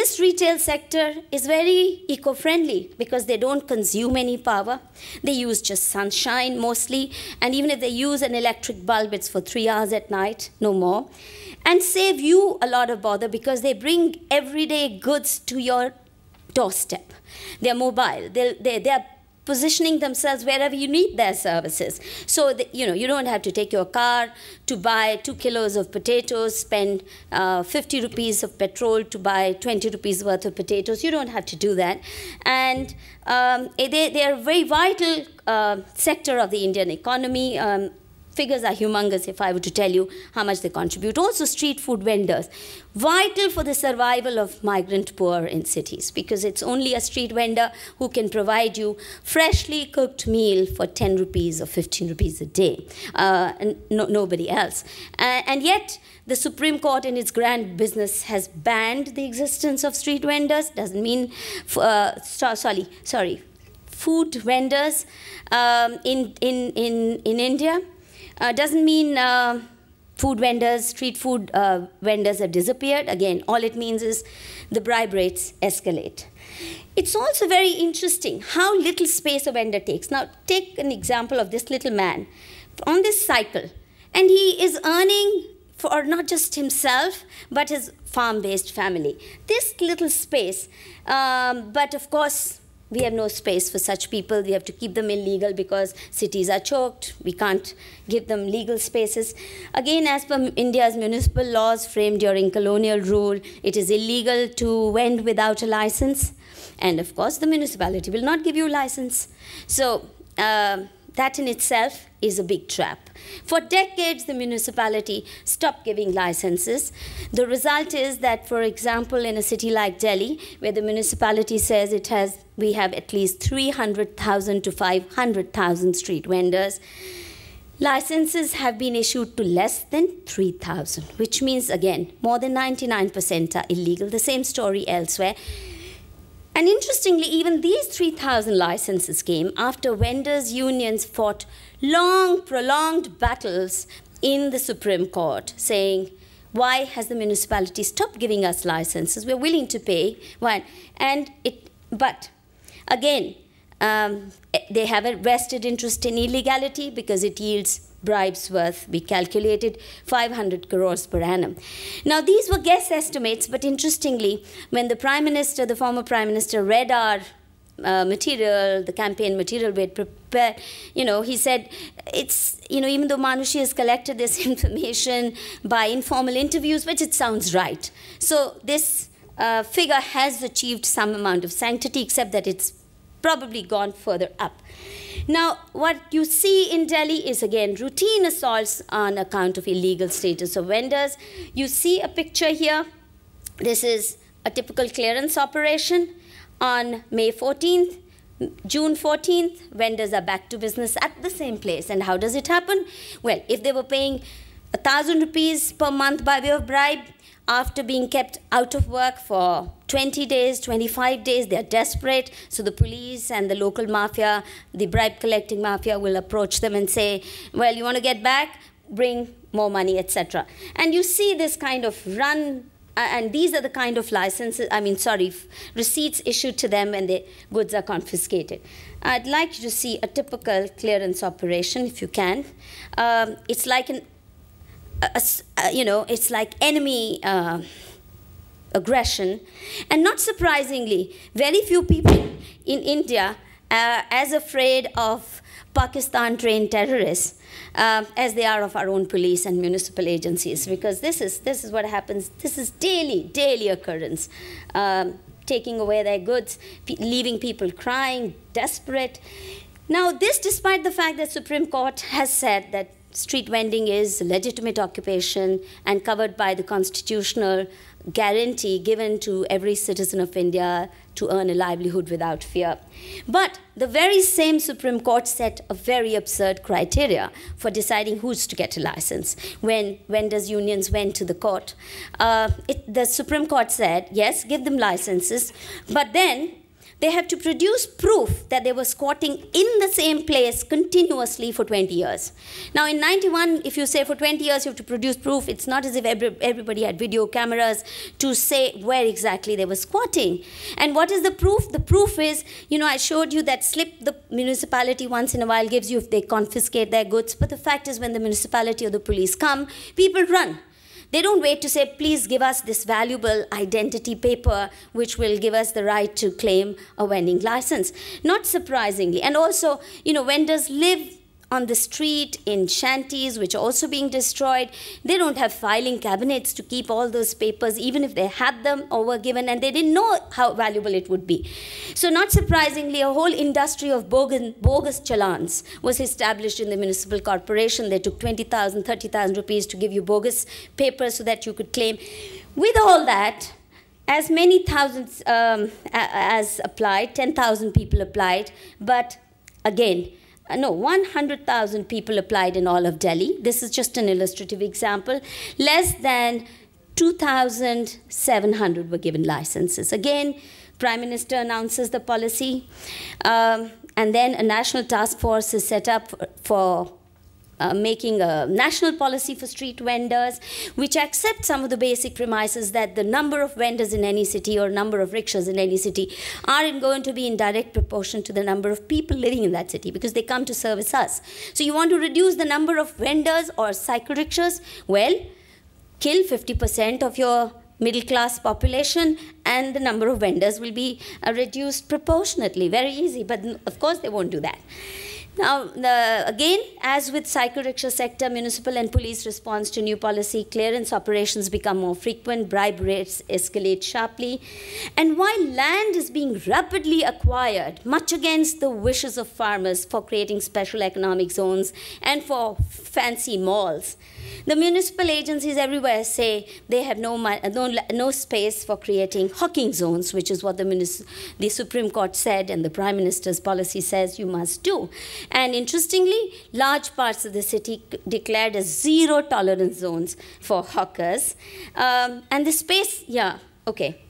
this retail sector is very eco-friendly because they don't consume any power. They use just sunshine mostly, and even if they use an electric bulb, it's for 3 hours at night, no more, and save you a lot of bother because they bring everyday goods to your doorstep. They're mobile. They're positioning themselves wherever you need their services. So that, you don't have to take your car to buy 2 kilos of potatoes, spend 50 rupees of petrol to buy 20 rupees worth of potatoes. You don't have to do that. And they are a very vital sector of the Indian economy. Figures are humongous if I were to tell you how much they contribute. Also street food vendors, vital for the survival of migrant poor in cities, because it's only a street vendor who can provide you freshly cooked meal for 10 rupees or 15 rupees a day, and nobody else. And yet, the Supreme Court in its grand business has banned the existence of street vendors. Doesn't mean, food vendors in India. Doesn't mean food vendors, street food vendors have disappeared. Again, all it means is the bribe rates escalate. It's also very interesting how little space a vendor takes. Now, take an example of this little man on this cycle, and he is earning for not just himself, but his farm-based family. This little space, but of course, we have no space for such people. We have to keep them illegal because cities are choked. We can't give them legal spaces. Again, as per India's municipal laws framed during colonial rule, it is illegal to vend without a license. And of course, the municipality will not give you a license. So that in itself is a big trap. For decades, the municipality stopped giving licenses. The result is that, for example, in a city like Delhi, where the municipality says we have at least 300,000 to 500,000 street vendors, licenses have been issued to less than 3,000, which means, again, more than 99% are illegal. The same story elsewhere. And interestingly, even these 3,000 licenses came after vendors' unions fought long, prolonged battles in the Supreme Court, saying, why has the municipality stopped giving us licenses? We're willing to pay. But again, they have a vested interest in illegality because it yields bribes worth, we calculated, 500 crores per annum. Now, these were guess estimates, but interestingly, when the Prime Minister, the former Prime Minister, read our material, the campaign material we had prepared, he said, it's, even though Manushi has collected this information by informal interviews, which it sounds right. So this figure has achieved some amount of sanctity, except that it's probably gone further up. Now, what you see in Delhi is, again, routine assaults on account of illegal status of vendors. You see a picture here. This is a typical clearance operation on May 14th. June 14th, vendors are back to business at the same place. And how does it happen? Well, if they were paying 1,000 rupees per month by way of bribe, after being kept out of work for 20 days, 25 days, they're desperate. So the police and the local mafia, the bribe-collecting mafia, will approach them and say, well, you want to get back? Bring more money, etc. And you see this kind of run, and these are the kind of licenses, receipts issued to them when the goods are confiscated. I'd like you to see a typical clearance operation, if you can. It's like it's like enemy aggression. And not surprisingly, very few people in India are as afraid of Pakistan-trained terrorists as they are of our own police and municipal agencies, because this is what happens. This is daily occurrence. Taking away their goods, leaving people crying, desperate. Now, this despite the fact that Supreme Court has said that street vending is a legitimate occupation and covered by the constitutional guarantee given to every citizen of India to earn a livelihood without fear. But the very same Supreme Court set a very absurd criteria for deciding who's to get a license. When vendors' unions went to the court, the Supreme Court said, yes, give them licenses, but then they have to produce proof that they were squatting in the same place continuously for 20 years. Now in 91, if you say for 20 years you have to produce proof, it's not as if everybody had video cameras to say where exactly they were squatting. And what is the proof? The proof is, you know, I showed you that slip the municipality once in a while gives you if they confiscate their goods. But the fact is when the municipality or the police come, people run. They don't wait to say, please give us this valuable identity paper which will give us the right to claim a vending license. Not surprisingly. And also, you know, vendors live on the street in shanties which are also being destroyed. They don't have filing cabinets to keep all those papers, even if they had them or were given, and they didn't know how valuable it would be. So not surprisingly, a whole industry of bogus challans was established in the municipal corporation. They took 20,000, 30,000 rupees to give you bogus papers so that you could claim. With all that, as many thousands as applied, 10,000 people applied, but again, no, 100,000 people applied in all of Delhi. This is just an illustrative example. Less than 2,700 were given licenses. Again, Prime Minister announces the policy, and then a national task force is set up for making a national policy for street vendors, which accepts some of the basic premises that the number of vendors in any city or number of rickshaws in any city aren't going to be in direct proportion to the number of people living in that city because they come to service us. So you want to reduce the number of vendors or cycle rickshaws? Well, kill 50% of your middle-class population and the number of vendors will be reduced proportionately. Very easy, but of course they won't do that. Now, again, as with cycle rickshaw sector, municipal and police response to new policy, clearance operations become more frequent, bribe rates escalate sharply. And while land is being rapidly acquired, much against the wishes of farmers for creating special economic zones and for fancy malls, the municipal agencies everywhere say they have no space for creating hawking zones, which is what the Supreme Court said and the Prime Minister's policy says you must do. And interestingly, large parts of the city declared as zero tolerance zones for hawkers. And the space, yeah, okay.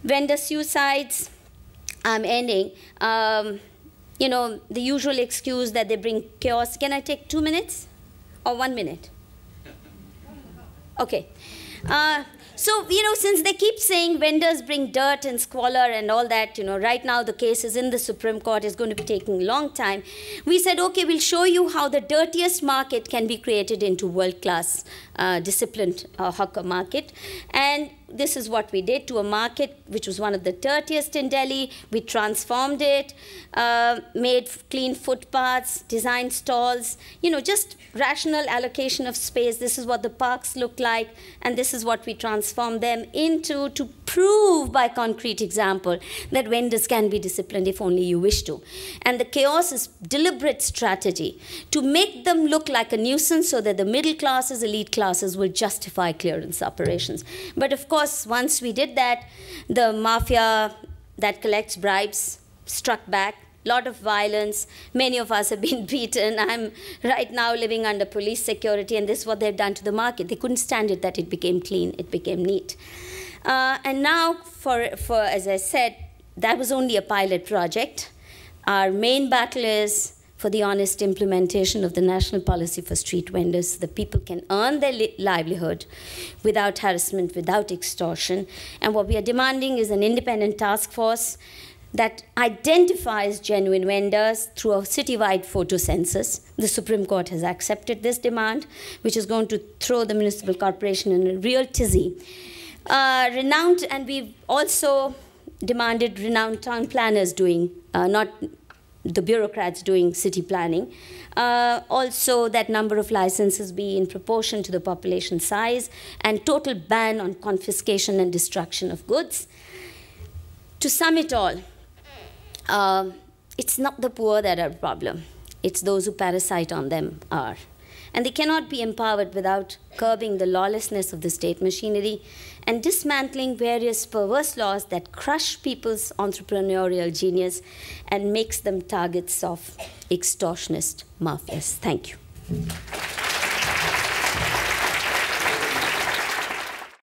Vendor suicides, I'm ending. You know, the usual excuse that they bring chaos. Can I take 2 minutes or 1 minute? Okay. So, you know, since they keep saying vendors bring dirt and squalor and all that, you know, right now the case is in the Supreme Court, is going to be taking a long time. We said, okay, we'll show you how the dirtiest market can be created into world-class, disciplined hawker market. And this is what we did to a market which was one of the dirtiest in Delhi. We transformed it, made clean footpaths, designed stalls, you know, just rational allocation of space. This is what the parks look like, and this is what we transformed them into to prove by concrete example that vendors can be disciplined if only you wish to. And the chaos is deliberate strategy to make them look like a nuisance so that the middle classes, elite classes will justify clearance operations. But of course, once we did that, the mafia that collects bribes struck back. Lot of violence. Many of us have been beaten. I'm right now living under police security, and this is what they've done to the market. They couldn't stand it that it became clean, it became neat. And now, for as I said, that was only a pilot project. Our main battle is for the honest implementation of the national policy for street vendors so that people can earn their livelihood without harassment, without extortion. And what we are demanding is an independent task force that identifies genuine vendors through a citywide photo census. The Supreme Court has accepted this demand, which is going to throw the municipal corporation in a real tizzy. And we've also demanded renowned town planners doing, not the bureaucrats doing city planning. Also, that number of licenses be in proportion to the population size, and total ban on confiscation and destruction of goods. To sum it all, it's not the poor that are a problem. It's those who parasite on them are. And they cannot be empowered without curbing the lawlessness of the state machinery and dismantling various perverse laws that crush people's entrepreneurial genius and makes them targets of extortionist mafias. Thank you.